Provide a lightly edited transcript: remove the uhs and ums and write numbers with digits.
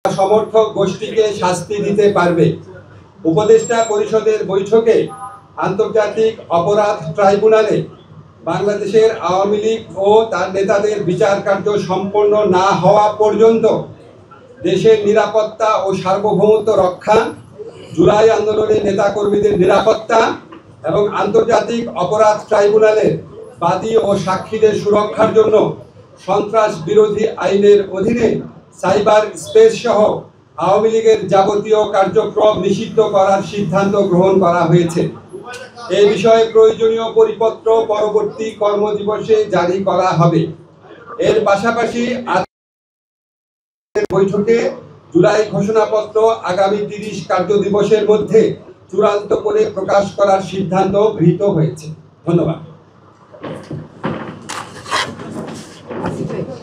সমর্থক গোষ্ঠীকে শাস্তি দিতে পারবে। উপদেষ্টা পরিষদের বৈঠকে আন্তর্জাতিক অপরাধ ট্রাইব্যুনালে বাংলাদেশের আওয়ামী লীগ ও তার নেতাদের বিচার কার্য সম্পন্ন না হওয়া পর্যন্ত দেশের নিরাপত্তা ও সার্বভৌমত্ব রক্ষা, জুলাই আন্দোলনের নেতাকর্মীদের নিরাপত্তা এবং আন্তর্জাতিক অপরাধ ট্রাইব্যুনালের বাদী ও সাক্ষীদের সুরক্ষার জন্য সন্ত্রাস বিরোধী আইনের অধীনে সাইবার স্পেস সহ আওয়ামী লীগের যাবতীয় কার্যক্রম নিষিদ্ধ করার সিদ্ধান্ত গ্রহণ করা হয়েছে। এই বিষয়ে প্রয়োজনীয় পরিপত্র পরবর্তী কর্মদিবসে জারি করা হবে। এর পাশাপাশি বৈঠকে জুলাই ঘোষণাপত্র আগামী 30 কার্যদিবসের মধ্যে চূড়ান্ত করে প্রকাশ করার সিদ্ধান্ত গৃহীত হয়েছে। ধন্যবাদ। ঠিক আছে।